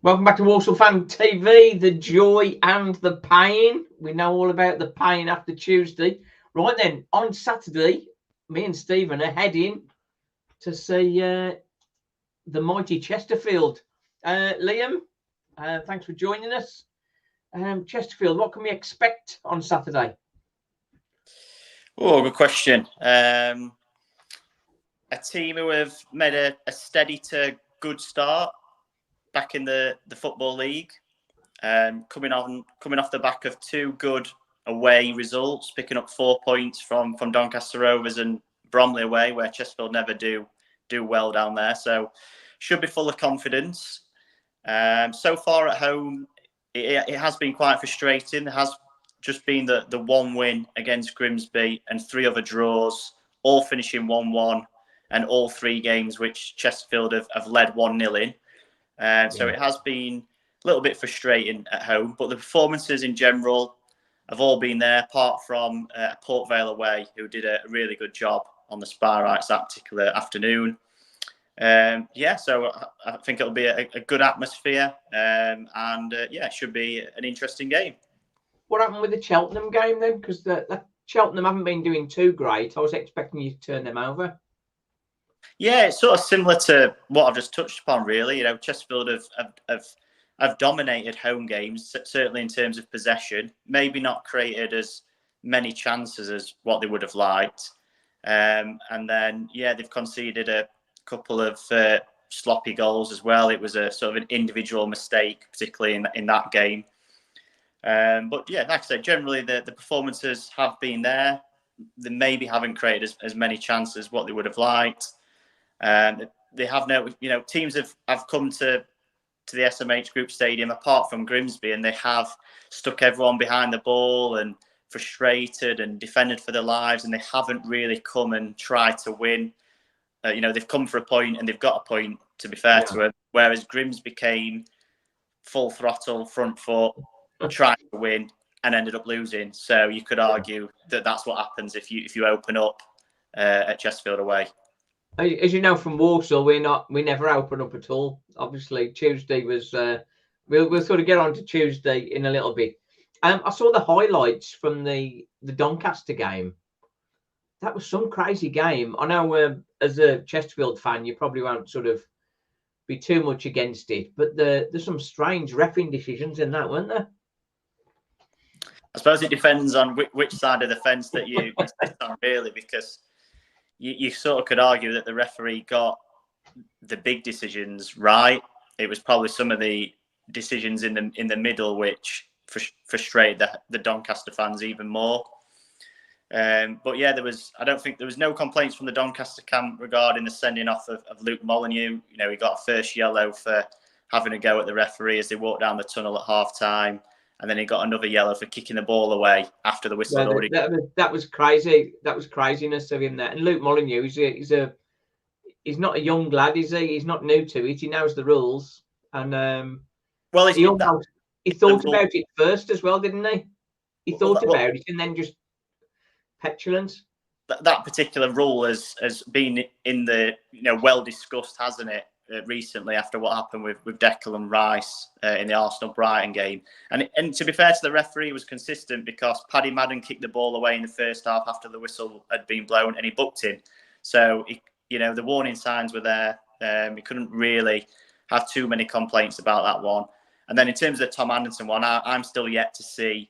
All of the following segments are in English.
Welcome back to Walsall Fan TV, the joy and the pain. We know all about the pain after Tuesday. Right then, on Saturday, me and Stephen are heading to see the mighty Chesterfield. Liam, thanks for joining us. Chesterfield, what can we expect on Saturday? Oh, good question. A team who have made a steady to good start back in the Football League, coming off the back of two good away results, picking up 4 points from Doncaster Rovers and Bromley away, where Chesterfield never do well down there. So should be full of confidence. So far at home, it has been quite frustrating. There has just been the one win against Grimsby and 3 other draws, all finishing 1-1, and all 3 games which Chesterfield have led 1-0 in. So it has been a little bit frustrating at home, but the performances in general have all been there, apart from Port Vale away, who did a really good job on the Sparrites that particular afternoon. So I think it'll be a good atmosphere, and it should be an interesting game. What happened with the Cheltenham game then? Because the Cheltenham haven't been doing too great. I was expecting you to turn them over. Yeah, it's sort of similar to what I've just touched upon, really. You know, Chesterfield have dominated home games, certainly in terms of possession. Maybe not created as many chances as what they would have liked. And then, they've conceded a couple of sloppy goals as well. It was a sort of an individual mistake, particularly in that game. But like I said, generally the performances have been there. They maybe haven't created as many chances as what they would have liked. They have teams have come to the SMH Group Stadium apart from Grimsby, and they have stuck everyone behind the ball and frustrated and defended for their lives, and they haven't really come and tried to win. They've come for a point and they've got a point, to be fair to them, whereas Grimsby came full throttle, front foot, trying to win and ended up losing. So you could argue that that's what happens if you open up at Chesterfield away. As you know from Walsall, we never open up at all. Obviously, Tuesday was. We'll sort of get on to Tuesday in a little bit. I saw the highlights from the Doncaster game. That was some crazy game. I know as a Chesterfield fan, you probably won't sort of be too much against it, but there's some strange refereeing decisions in that, weren't there? I suppose it depends on which side of the fence that you sit on, really, because you sort of could argue that the referee got the big decisions right. It was probably some of the decisions in the middle which frustrated the Doncaster fans even more. I don't think there was no complaints from the Doncaster camp regarding the sending off of Luke Molyneux. You know, he got a first yellow for having a go at the referee as they walked down the tunnel at half time. And then he got another yellow for kicking the ball away after the whistle had already. That was crazy. That was craziness of him there. And Luke Molyneux, he's not a young lad, is he? He's not new to it. He knows the rules. And he thought about it first as well, didn't he? He thought about it and then just petulance. That particular rule has been in the well discussed, hasn't it? Recently, after what happened with Declan Rice in the Arsenal-Brighton game. And to be fair to the referee, he was consistent because Paddy Madden kicked the ball away in the first half after the whistle had been blown and he booked him. So, the warning signs were there. He couldn't really have too many complaints about that one. And then in terms of the Tom Anderson one, I'm still yet to see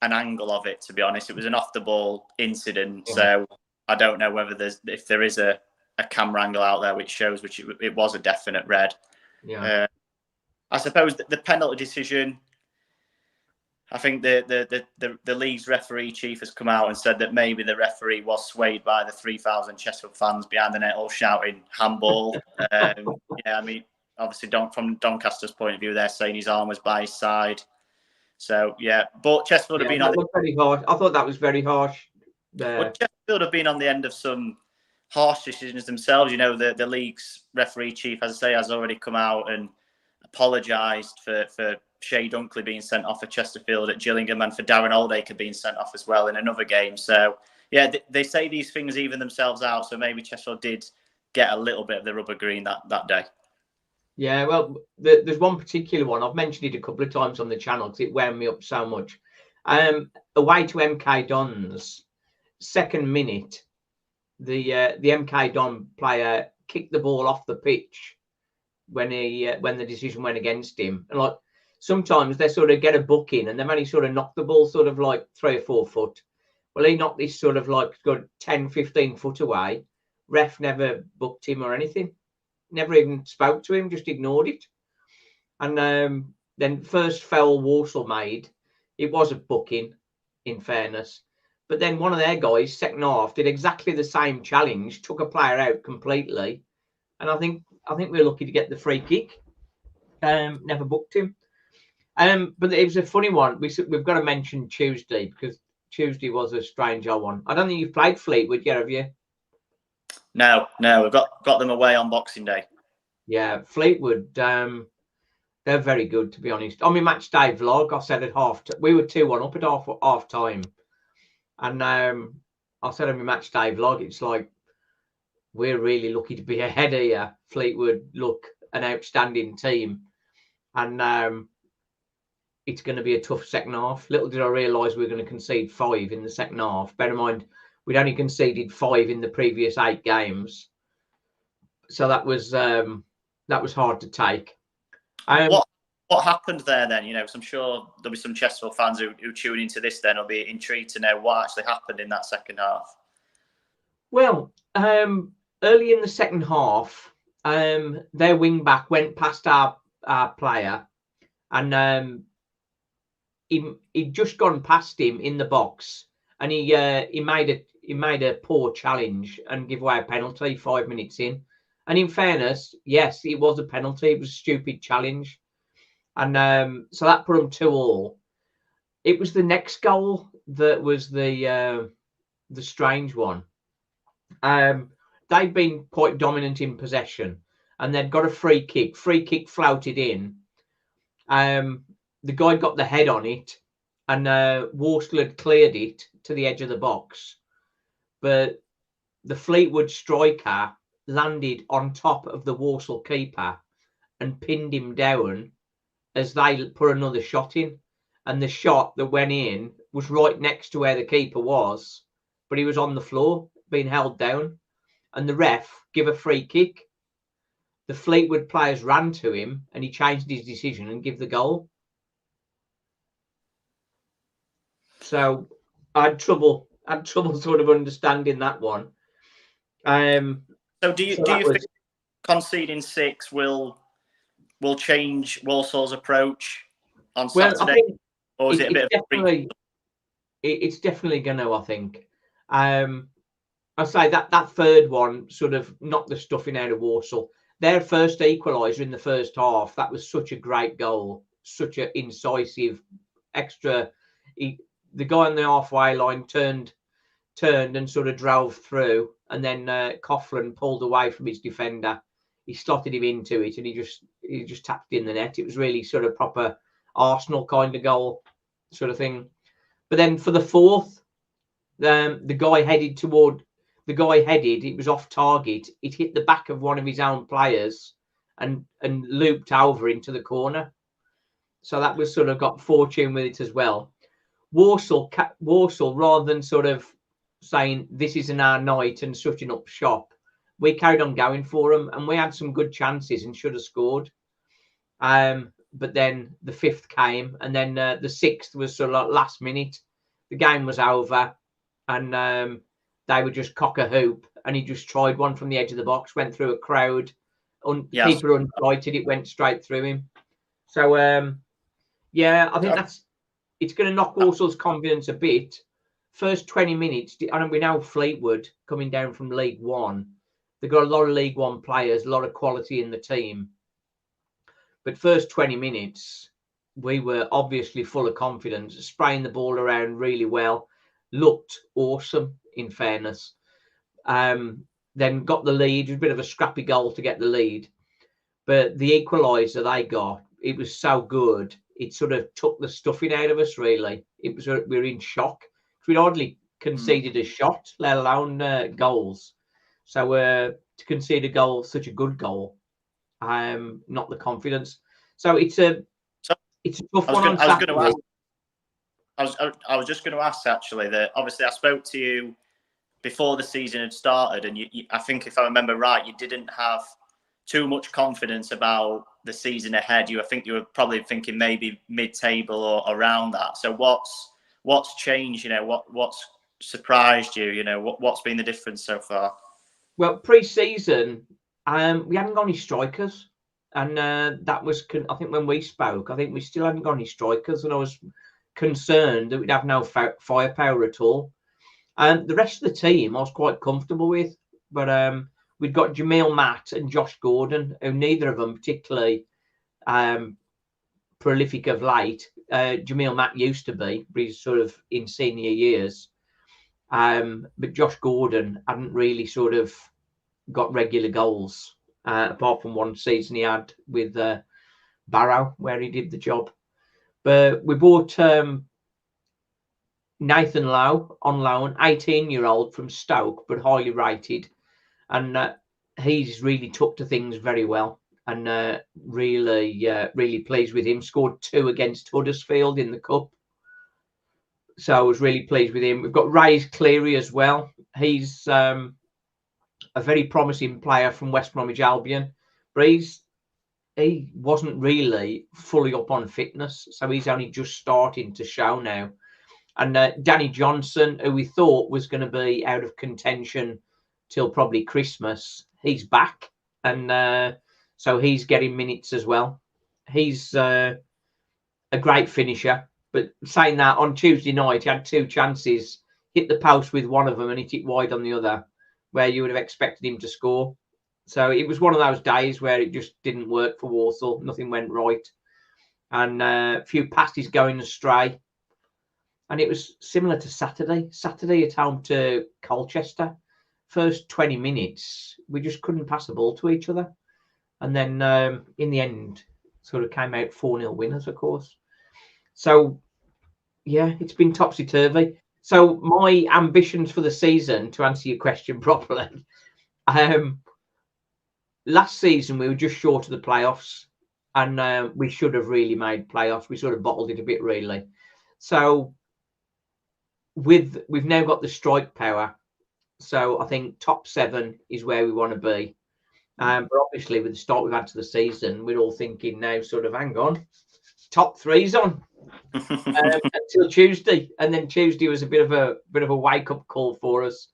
an angle of it, to be honest. It was an off-the-ball incident, so I don't know if there is a camera angle out there which shows it was a definite red. I suppose the penalty decision, I think the league's referee chief has come out and said that maybe the referee was swayed by the 3,000 Chesterfield fans behind the net all shouting handball. Obviously from Doncaster's point of view, they're saying his arm was by his side. So but Chesterfield have been on very harsh. I thought that was very harsh. Well, Chesterfield have been on the end of some harsh decisions themselves. The league's referee chief, as I say, has already come out and apologised for Shay Dunkley being sent off for Chesterfield at Gillingham and for Darren Oldacre being sent off as well in another game. So, they say these things even themselves out. So maybe Chesterfield did get a little bit of the rubber green that day. Yeah, well, there's one particular one. I've mentioned it a couple of times on the channel because it wound me up so much. Away to MK Dons, second minute, the MK Don player kicked the ball off the pitch when the decision went against him. And like sometimes they sort of get a book in and they've only sort of knocked the ball sort of like 3 or 4 foot. Well, he knocked this sort of like good 10, 15 foot away. Ref never booked him or anything. Never even spoke to him, just ignored it. And then first foul Walsall made, it was a booking, in fairness. But then one of their guys, second half, did exactly the same challenge, took a player out completely. And I think we're lucky to get the free kick. Never booked him. But it was a funny one. We've got to mention Tuesday because Tuesday was a strange old one. I don't think you've played Fleetwood yet, have you? No, we've got them away on Boxing Day. Yeah, Fleetwood, they're very good, to be honest. On my match day vlog, I said at we were 2-1 up at half time. And I said on my match day vlog, it's like, we're really lucky to be ahead here. Fleetwood look an outstanding team. And it's going to be a tough second half. Little did I realise we were going to concede 5 in the second half. Bear in mind, we'd only conceded 5 in the previous 8 games. So that was hard to take. What happened there then? You know, so I'm sure there'll be some Chesterfield fans who tune into this then will be intrigued to know what actually happened in that second half. Well, early in the second half, their wing back went past our player, and he'd just gone past him in the box, and he made a poor challenge and give away a penalty 5 minutes in. And in fairness, yes, it was a penalty. It was a stupid challenge, and so that put them 2-2. It was the next goal that was the strange one. They'd been quite dominant in possession, and they'd got a free kick. Free kick floated in. The guy got the head on it, and Walsall had cleared it to the edge of the box. But the Fleetwood striker landed on top of the Walsall keeper and pinned him down as they put another shot in. And the shot that went in was right next to where the keeper was, but he was on the floor being held down. And the ref gave a free kick. The Fleetwood players ran to him and he changed his decision and gave the goal. So I had trouble sort of understanding that one. So do you think conceding 6 will change Walsall's approach on Saturday? Or is it a bit of it's definitely going to, I think. I'd say that third one sort of knocked the stuffing out of Walsall. Their first equaliser in the first half, that was such a great goal, such an incisive extra. The guy on the halfway line turned and sort of drove through, and then Coughlin pulled away from his defender. He slotted him into it, and he just tapped it in the net. It was really sort of proper Arsenal kind of goal sort of thing. But then for the fourth, the guy headed, it was off target. It hit the back of one of his own players and looped over into the corner. So that was sort of got fortune with it as well. Walsall, rather than sort of saying this isn't our night and shutting up shop, we carried on going for them, and we had some good chances and should have scored. But then the 5th came, and then the 6th was sort of like last minute. The game was over, and they would just cock a hoop, and he just tried one from the edge of the box, went through a crowd. Keeper uninvited, it went straight through him. So I think it's going to knock Walsall's confidence a bit. First 20 minutes, we know Fleetwood coming down from League One. They've got a lot of League One players, a lot of quality in the team. But first 20 minutes, we were obviously full of confidence, spraying the ball around really well, looked awesome, in fairness. Then got the lead. It was a bit of a scrappy goal to get the lead. But the equaliser they got, it was so good. It sort of took the stuffing out of us, really. We were in shock. We'd hardly conceded a shot, let alone goals. So to concede a goal, such a good goal, not the confidence. So it's a So tough one on Saturday. I was just going to ask actually that obviously I spoke to you before the season had started, and I think if I remember right, you didn't have too much confidence about the season ahead. I think you were probably thinking maybe mid-table or around that. So what's changed? What's surprised you? What's been the difference so far? Well, pre-season, we hadn't got any strikers, and that was I think when we spoke, I think we still hadn't got any strikers, and I was concerned that we'd have no firepower at all. And the rest of the team, I was quite comfortable with, but we'd got Jamil Matt and Josh Gordon, who neither of them particularly prolific of late. Jamil Matt used to be, but he's sort of in senior years. But Josh Gordon hadn't really sort of got regular goals, apart from one season he had with Barrow, where he did the job. But we bought Nathan Lowe on loan, 18-year-old from Stoke, but highly rated. And he's really took to things very well, and really pleased with him. Scored 2 against Huddersfield in the Cup. So I was really pleased with him. We've got Ray Cleary as well. He's a very promising player from West Bromwich Albion, but he wasn't really fully up on fitness, so he's only just starting to show now. And Danny Johnson, who we thought was going to be out of contention till probably Christmas, he's back, and so he's getting minutes as well. He's a great finisher. But saying that, on Tuesday night, he had 2 chances, hit the post with one of them and hit it wide on the other, where you would have expected him to score. So it was one of those days where it just didn't work for Walsall. Nothing went right. And a few passes going astray. And it was similar to Saturday. Saturday at home to Colchester. First 20 minutes, we just couldn't pass the ball to each other. And then in the end, sort of came out 4-0 winners, of course. So, yeah, it's been topsy-turvy. So my ambitions for the season, to answer your question properly, last season we were just short of the playoffs, and we should have really made playoffs. We sort of bottled it a bit, really. So we've now got the strike power. So I think top 7 is where we want to be. But obviously, with the start we've had to the season, we're all thinking now, sort of, hang on, top 3's on. Until Tuesday, and then Tuesday was a bit of a wake-up call for us.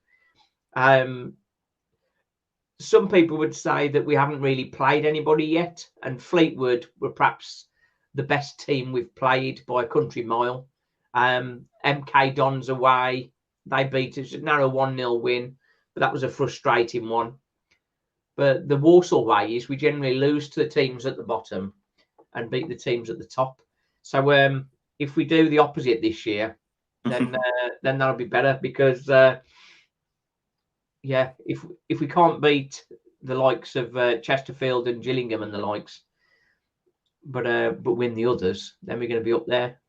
Some people would say that we haven't really played anybody yet, and Fleetwood were perhaps the best team we've played by a country mile. MK Dons away, they beat us, a narrow 1-0 win, but that was a frustrating one. But the Walsall way is we generally lose to the teams at the bottom and beat the teams at the top. So if we do the opposite this year, then that'll be better, because if we can't beat the likes of Chesterfield and Gillingham and the likes, but win the others, then we're going to be up there.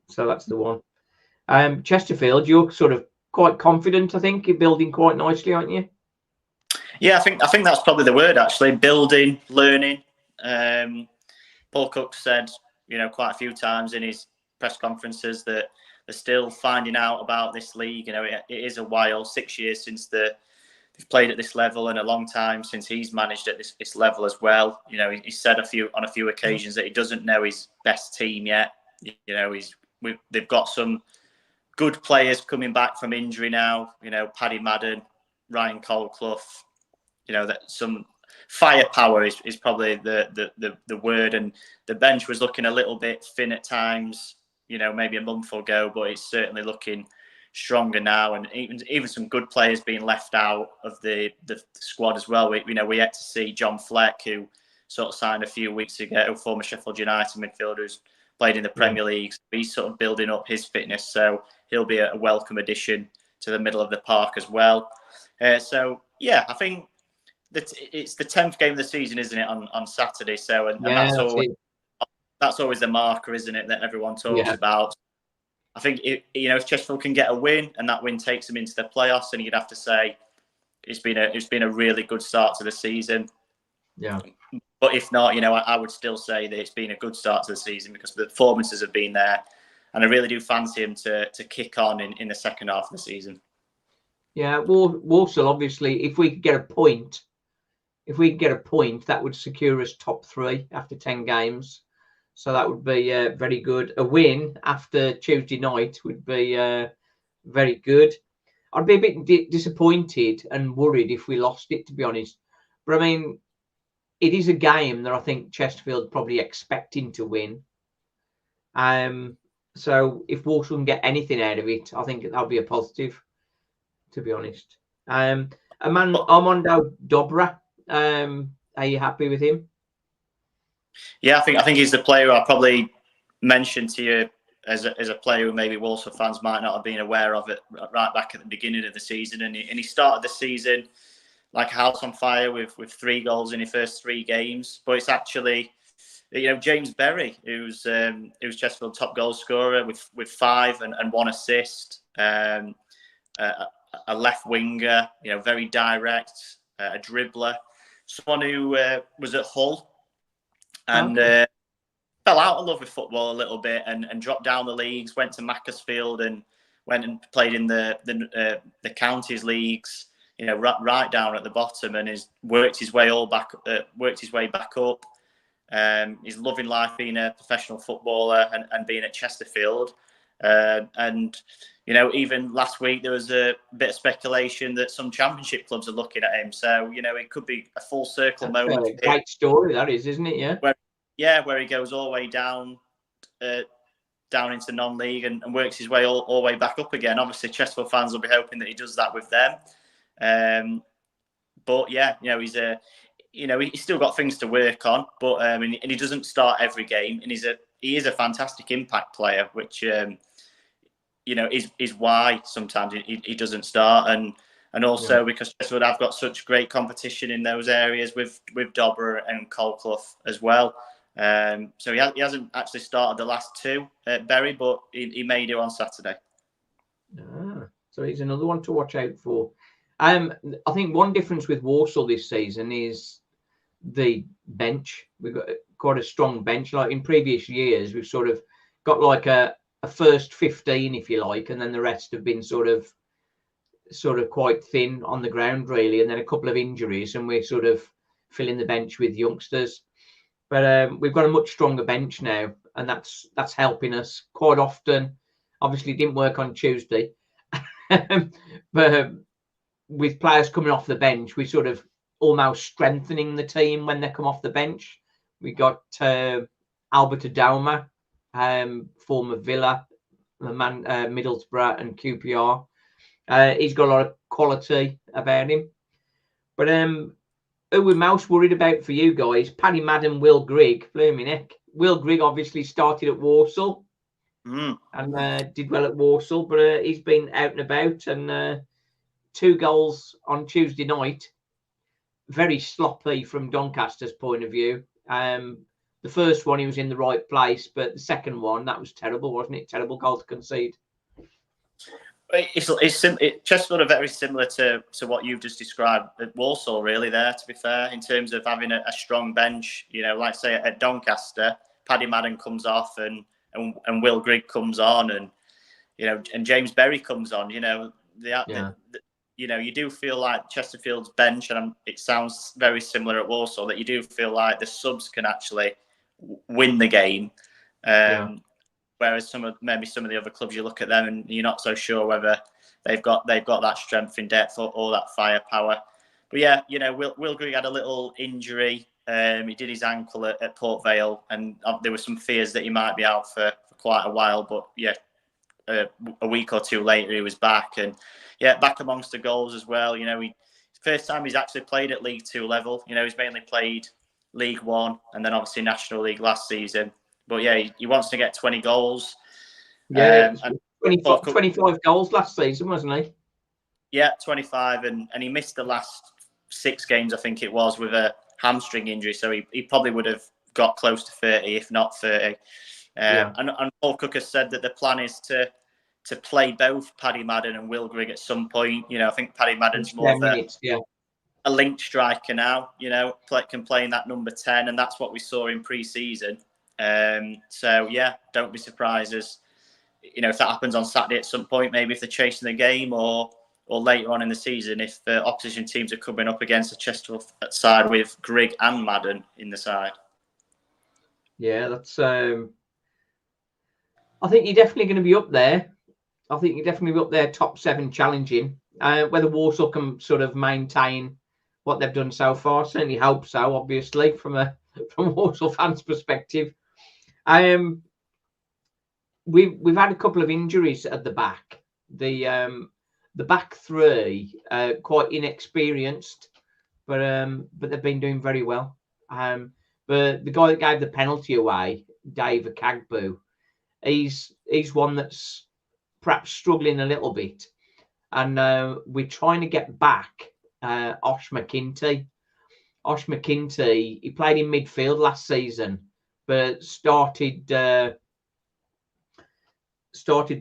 So that's the one. Chesterfield, you're sort of quite confident, I think. You're building quite nicely, aren't you? Yeah, I think that's probably the word, actually. Building, learning. Paul Cook said, quite a few times in his press conferences that they're still finding out about this league. It is a while, 6 years since they've played at this level, and a long time since he's managed at this level as well. He said on a few occasions that he doesn't know his best team yet. They've got some good players coming back from injury now. Paddy Madden, Ryan Colclough. That some firepower is probably the word, and the bench was looking a little bit thin at times, maybe a month ago, but it's certainly looking stronger now, and even some good players being left out of the squad as well. We had to see John Fleck, who sort of signed a few weeks ago, former Sheffield United midfielder who's played in the Premier League. So he's sort of building up his fitness, so he'll be a welcome addition to the middle of the park as well. So yeah, I think it's the 10th game of the season, isn't it, on Saturday? So and that's always the marker, isn't it, that everyone talks about. I think if Chesterfield can get a win, and that win takes them into the playoffs, then you'd have to say it's been a really good start to the season. Yeah. But if not, I would still say that it's been a good start to the season because the performances have been there, and I really do fancy him to kick on in the second half of the season. Yeah, Walsall, obviously, if we could get a point, that would secure us top 3 after 10 games. So that would be very good. A win after Tuesday night would be very good. I'd be a bit disappointed and worried if we lost it, to be honest. But I mean, it is a game that I think Chesterfield probably expecting to win. So if Walsall can get anything out of it, I think that'll be a positive, to be honest. Armando Dobra, are you happy with him? Yeah, I think he's the player I probably mentioned to you as a player who maybe Walsall fans might not have been aware of it right back at the beginning of the season. And he started the season like a house on fire with 3 goals in his first 3 games. But it's actually, James Berry, who's Chesterfield's top goal scorer with 5 and 1 assist. A left winger, very direct, a dribbler, someone who was at Hull and fell out of love with football a little bit and dropped down the leagues, went to Macclesfield and went and played in the counties leagues, right down at the bottom, and has worked his way back up. He's loving life being a professional footballer and being at Chesterfield. And even last week there was a bit of speculation that some championship clubs are looking at him. So it could be a full circle moment. A great story, that is, isn't it? Yeah. Where he goes all the way down into non-league and works his way all the way back up again. Obviously, Chesterfield fans will be hoping that he does that with them. But yeah, he's he's still got things to work on. But and he doesn't start every game, and he is a fantastic impact player, which is why sometimes he doesn't start, and also because Chesterfield have got such great competition in those areas with Dobra and Colclough as well. So he hasn't actually started the last 2 at Bury, but he may do on Saturday. So he's another one to watch out for. I think one difference with Walsall this season is the bench. We've got quite a strong bench. Like in previous years, we've sort of got like a first 15, if you like, and then the rest have been sort of quite thin on the ground, really, and then a couple of injuries, and we're sort of filling the bench with youngsters. But we've got a much stronger bench now, and that's helping us quite often. Obviously, it didn't work on Tuesday, but with players coming off the bench, we sort of almost strengthening the team when they come off the bench. We got Albert Adama, former Villa, Middlesbrough and QPR. He's got a lot of quality about him. But who we're most worried about for you guys, Paddy Madden, Will Grigg, blimey neck. Will Grigg obviously started at Walsall and did well at Walsall, but he's been out and about, and 2 goals on Tuesday night. Very sloppy from Doncaster's point of view. The first one, he was in the right place, but the second one, that was terrible, wasn't it? Terrible goal to concede. Chesterfield are very similar to what you've just described at Walsall, really, there, to be fair, in terms of having a strong bench. Like say at Doncaster, Paddy Madden comes off and Will Grigg comes on, and James Berry comes on. You do feel like Chesterfield's bench, and it sounds very similar at Walsall, that you do feel like the subs can actually win the game. Whereas some of the other clubs, you look at them and you're not so sure whether they've got that strength in depth or that firepower. But yeah, Will Grigg had a little injury. He did his ankle at Port Vale, and there were some fears that he might be out for quite a while. But yeah, a week or 2 later, he was back, and back amongst the goals as well. First time he's actually played at League 2 level. He's mainly played League 1 and then obviously National League last season. But yeah, he wants to get 20 goals. Yeah, 25 goals last season, wasn't he? Yeah, 25, and he missed the last 6 games, I think it was, with a hamstring injury. So he probably would have got close to 30, if not 30. And Paul Cook has said that the plan is to play both Paddy Madden and Will Grigg at some point. I think Paddy Madden's more of a link striker now, can play in that number 10, and that's what we saw in pre-season. So yeah, don't be surprised if that happens on Saturday at some point, maybe if they're chasing the game, or later on in the season if opposition teams are coming up against the Chesterfield side with Grigg and Madden in the side. Yeah, that's. I think you're definitely going to be up there. I think you're definitely up there, top 7 challenging. Whether Walsall can sort of maintain what they've done so far, certainly hope so. Obviously, from Walsall fans' perspective, we've had a couple of injuries at the back. The back three quite inexperienced, but they've been doing very well. But the guy that gave the penalty away, Dave Akagbu, he's one that's perhaps struggling a little bit, and we're trying to get back Osh McKinty. Osh McKinty, he played in midfield last season, but started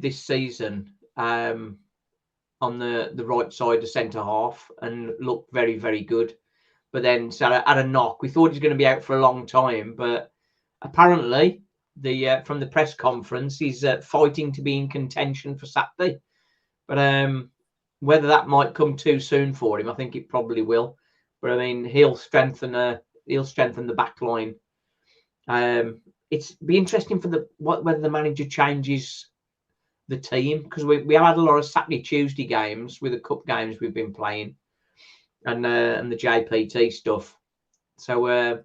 this season on the right side of centre half and looked very, very good. But then had a knock. We thought he was going to be out for a long time, but apparently from the press conference, he's fighting to be in contention for Saturday. But whether that might come too soon for him, I think it probably will. But I mean, he'll strengthen the back line. It's be interesting for whether the manager changes the team, because we have had a lot of Saturday, Tuesday games with the cup games we've been playing, and the JPT stuff. So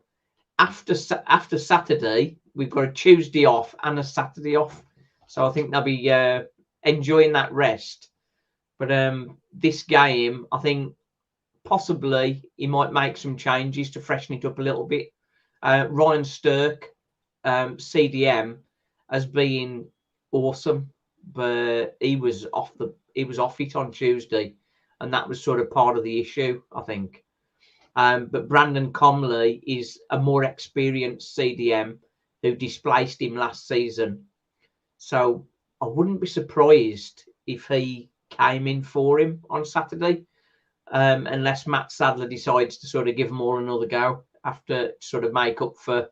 after Saturday, we've got a Tuesday off and a Saturday off. So I think they'll be enjoying that rest. But this game, I think possibly he might make some changes to freshen it up a little bit. Ryan Stirk, CDM, has been awesome, but he was off it on Tuesday, and that was sort of part of the issue, I think. But Brandon Comley is a more experienced CDM who displaced him last season. So I wouldn't be surprised if he came in for him on Saturday, unless Matt Sadler decides to sort of give them all another go after sort of make up for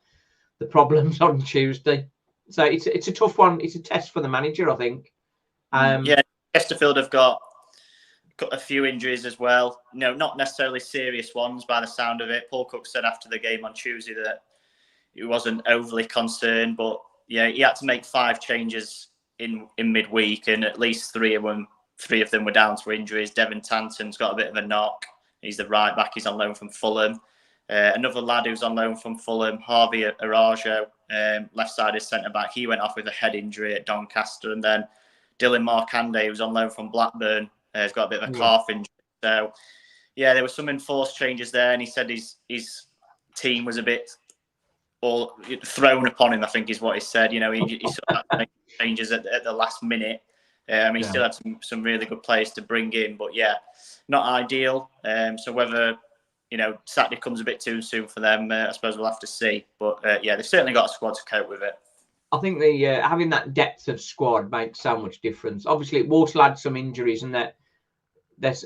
the problems on Tuesday. So it's a tough one. It's a test for the manager, I think. Yeah, Chesterfield have got a few injuries as well. Not necessarily serious ones by the sound of it. Paul Cook said after the game on Tuesday that he wasn't overly concerned, but yeah, he had to make 5 changes in midweek, and at least 3 of them were down to injuries. Devin Tanton's got a bit of a knock. He's the right back. He's on loan from Fulham. Another lad who's on loan from Fulham, Harvey Arajo, left-sided centre-back. He went off with a head injury at Doncaster. And then Dylan Markande, who's on loan from Blackburn, has got a bit of a calf injury. So, yeah, there were some enforced changes there. And he said his team was a bit all thrown upon him, I think is what he said. He sort of had to make changes at the last minute. He still had some really good players to bring in. But, yeah, not ideal. So whether... Saturday comes a bit too soon for them. I suppose we'll have to see. But yeah, they've certainly got a squad to cope with it. I think having that depth of squad makes so much difference. Obviously, Walsall had some injuries, and they're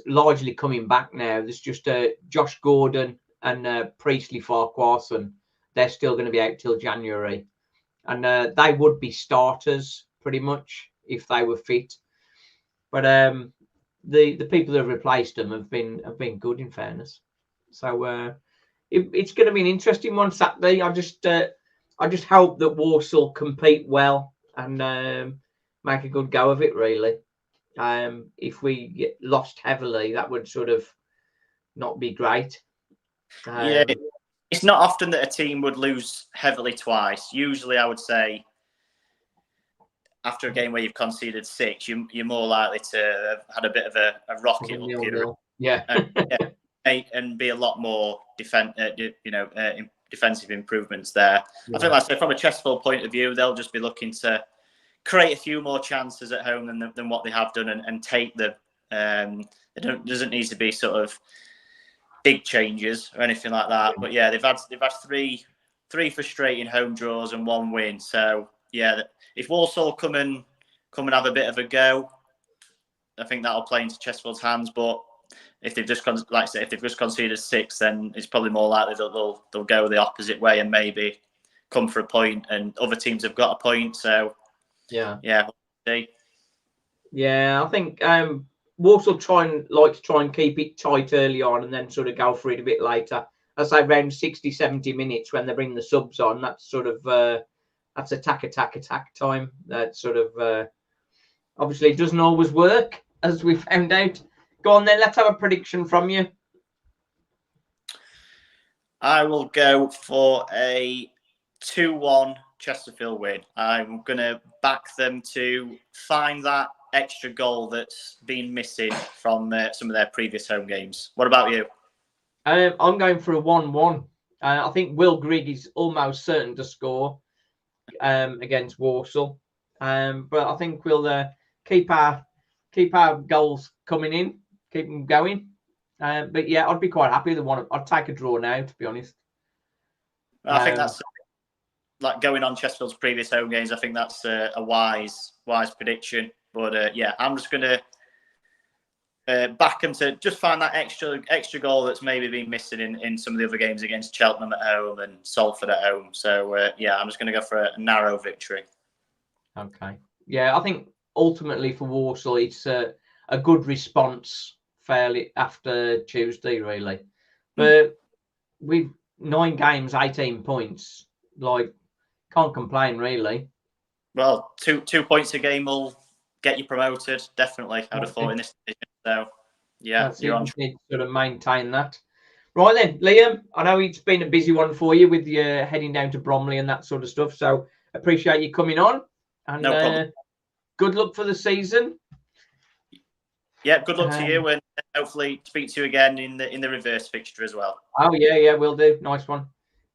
largely coming back now. There's just Josh Gordon and Priestley Farquharson. They're still going to be out till January, and they would be starters pretty much if they were fit. But the people that have replaced them have been good, in fairness. So it's going to be an interesting one Saturday. I just hope that Walsall compete well and make a good go of it, really. If we get lost heavily, that would sort of not be great. Yeah, it's not often that a team would lose heavily twice. Usually, I would say after a game where you've conceded 6, you're more likely to have had a bit of a rocket up here. Yeah. And be a lot more defensive improvements there. Yeah. I think, like I said, from a Chesterfield point of view, they'll just be looking to create a few more chances at home than what they have done and take them. It doesn't need to be sort of big changes or anything like that. But yeah, they've had 3 frustrating home draws and 1 win. So yeah, if Walsall come and have a bit of a go, I think that'll play into Chesterfield's hands. But if they've just like I say, if they've just conceded 6, then it's probably more likely that they'll go the opposite way and maybe come for a point. And other teams have got a point, so yeah. We'll see. Yeah, I think Walsall like to try and keep it tight early on and then sort of go for it a bit later. I say around 60, 70 minutes when they bring the subs on. That's sort of that's attack time. That sort of obviously doesn't always work, as we found out. Go on then, let's have a prediction from you. I will go for a 2-1 Chesterfield win. I'm going to back them to find that extra goal that's been missing from some of their previous home games. What about you? I'm going for a 1-1. I think Will Grigg is almost certain to score against Walsall. But I think we'll keep our goals coming in, keep them going. But yeah, I'd be quite happy with the one. I'd take a draw now, to be honest. I think that's like going on Chesterfield's previous home games. I think that's a wise prediction. But yeah, I'm just going to back them to just find that extra goal that's maybe been missing in some of the other games against Cheltenham at home and Salford at home. So yeah, I'm just going to go for a narrow victory. Okay. Yeah, I think ultimately for Walsall, it's a good response fairly after Tuesday, really. But with 9 games, 18 points, like, can't complain, really. Well, two points a game will get you promoted, definitely. I'd have thought in this division. So, yeah, you're on. Need to sort of maintain that. Right then, Liam, I know it's been a busy one for you with your heading down to Bromley and that sort of stuff. So, appreciate you coming on. And no problem. Good luck for the season. Yeah, good luck to you, and hopefully speak to you again in the reverse fixture as well. Oh yeah, we'll do. Nice one.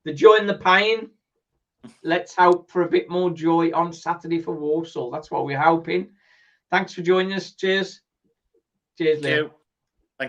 The joy and the pain. Let's hope for a bit more joy on Saturday for Walsall. That's what we're hoping. Thanks for joining us. Cheers. Cheers, Liam.